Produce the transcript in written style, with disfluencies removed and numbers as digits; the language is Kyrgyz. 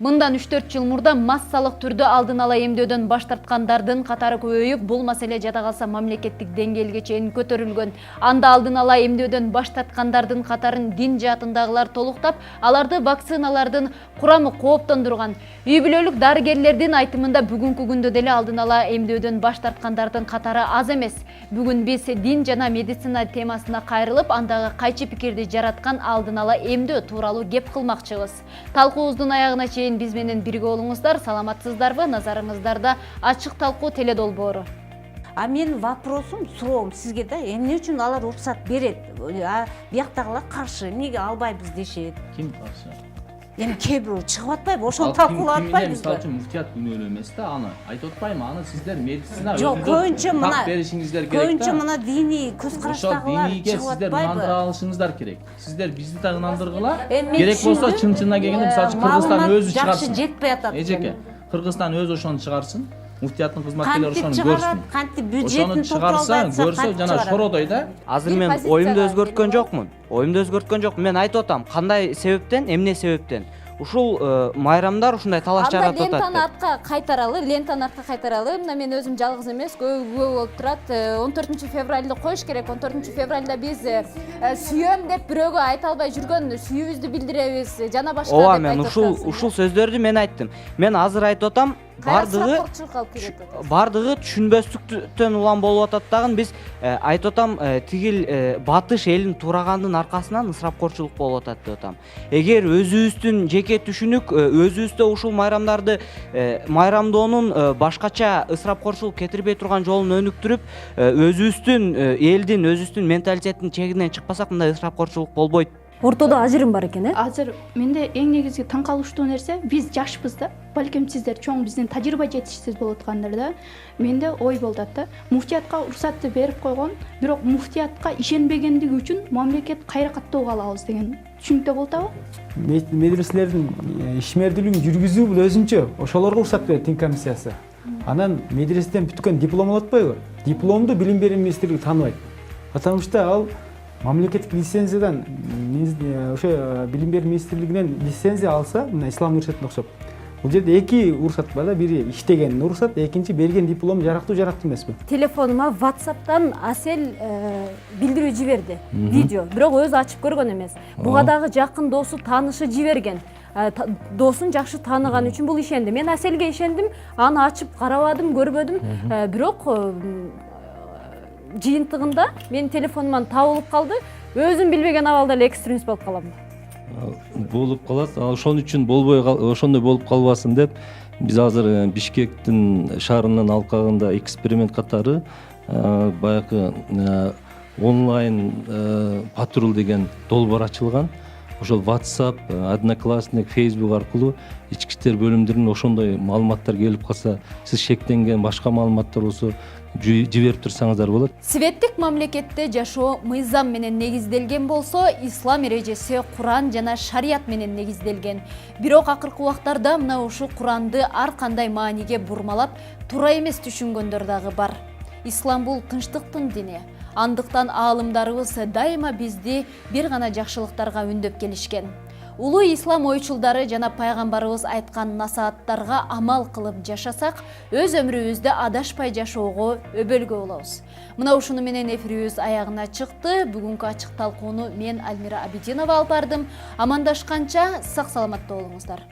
Мындан 3-4 жыл мурда массалык түрдө алдын ала эмдөөдөн баш тарткандардын катары көбөйүп, бул маселе жада калса мамлекеттик деңгээлге чейин көтөрүлгөн. Анда алдын ала эмдөөдөн баш тарткандардын катарын дин жаатындагылар толуктап, аларды вакциналардын курамы кооптондурган. Үй бүлөлүк дарыгерлердин айтымында бүгүнкү күндө деле алдын ала эмдөөдөн баш тарткандардын катары аз эмес. Бүгүн биз дин жана медицина темасына кайрылып, андагы кайчы пикирди жараткан алдын ала эмдөө тууралуу кеп кылмакчыбыз. Талкуубуздун аягына чейин биз менен бирге болуңуздар. Саламатсыздарбы? Назарыңыздарда ачык талкуу теле долбоору. А менин вопросум, суроом сизге да, эмне үчүн алар уруксат берет? Бияктагылар каршы, эмнеге албайбыз дешет? Ким каршы? Эми кээ бирөө чыгып атпайбы? Ошону талкуулап атпайбызбы? Мисалы үчүн муфтият күнөөлүү эмес да, аны айтып атпайбы? Аны сиздер медицина Жок, көбүнчө мына беришиңиздер керек да. Көбүнчө мына диний көз караштагылар чыгып сиздер атпайбы? ынандыра алышыңыздар керек. Сиздер бизди да ынандыргыла. Керек болсо чын-чынына келгенде мисалы үчүн Кыргызстан өзү чыгарсын. Жакшы жетпей атат. Эжеке, Кыргызстан өзү ошону чыгарсын. Муфтияттын кызматкерлери ошону көрсүн. Кантип бюджетин Ошону чыгарса, көрсө жана шородой да. Азыр мен оюмду өзгөрткөн жокмун. Мен айтып атам, кандай себептен, эмне себептен. Ушул майрамдар ушундай талаш жаратып атат. Лентаны артка кайтаралы. Мына мен өзүм жалгыз эмес, көп болуп турат. 14 февралды коюш керек. 14 февралда биз сүйөм деп бирөөгө айта албай жүргөн сүйүүбүздү билдиребиз. Жана башка деп айтып атасыз. Ооба, мен ушул сөздөрдү мен айттым. Мен азыр айтып атам, бардыгы түшүнбөстүктөн улам болуп атат дагы. Биз айтып атам, тигил батыш элин туурагандын аркасынан ысырапкорчулук болуп атат деп атам. Эгер өзүбүздүн жеке түшүнүк, өзүбүздө ушул майрамдарды майрамдоонун башкача ысырапкорчулук кетирбей турган жолун өнүктүрүп, өзүбүздүн элдин, өзүбүздүн менталитеттин чегинен чыкпасак, мындай ысырапкорчулук болбойт. Ортодо ажырым бар экен, Азыр менде эң негизги таң калыштуу нерсе, биз жашпыз да. Балким сиздер чоң, биздин тажрыйба жетишсиз болуп аткандар да. Менде ой болуп атат да. Муфтиятка уруксатты берип койгон, бирок муфтиятка ишенбегендиги үчүн мамлекет кайра каттоого алабыз деген түшүнүктө болуп атабы? Медреселердин ишмердүүлүгүн жүргүзүү бул өзүнчө ошолорго уруксат берет тин комиссиясы. Анан медреседен бүткөн диплом алып атпайбы? Дипломду билим берүү министрлиги тааныбайт. Потому что ал мамлекеттик лицензиядан ошо билим берүү министрлигинен лицензия алса, мына ислам университетине окшоп. Бул жерде эки уруксат бар да, бири иштеген уруксат, экинчи берген диплом жарактуу эмеспи? Телефонума WhatsApp'тан Асел билдирүү жиберди, видео. Бирок өзү ачып көргөн эмес. Буга дагы жакын досу, таанышы жиберген. Досун жакшы тааныган үчүн бул ишенди. Мен Аселге ишендим, аны ачып карабадым, көрбөдүм. Бирок жыйынтыгында менин телефонуман табылып калды. Өзүм билбеген абалда эле экстремист болуп калам. Болуп калат. Ошон үчүн ошондой болуп калбасын деп биз азыр Бишкектин шаарынын алкагында эксперимент катары баягы онлайн патруль деген долбоор ачылган. Ошол WhatsApp, Одноклассник, Facebook аркылуу ички иштер бөлүмдөрүнүн ошондой маалыматтар келип калса, сиз шектенген башка маалыматтар болсо жиберип турсаңыздар болот. Светтик мамлекетте жашоо мыйзам менен негизделген болсо, ислам эрежеси Куран жана шарият менен негизделген. Бирок акыркы убактарда мына ушу Куранды ар кандай мааниге бурмалап, туура эмес түшүнгөндөр дагы бар. Ислам бул тынчтыктын дини. Андыктан аалымдарыбыз дайыма бизди бир гана жакшылыктарга үндөп келишкен. Улуу ислам ойчулдары жана пайгамбарыбыз айткан насааттарга амал кылып жашасак, өз өмүрүбүздө адашпай жашоого өбөлгө болобуз. Мына ушуну менен эфирибиз аягына чыкты. Бүгүнкү ачык талкууну мен Альмира Абидинова алып бардым. Амандашканча сак саламатта болуңуздар.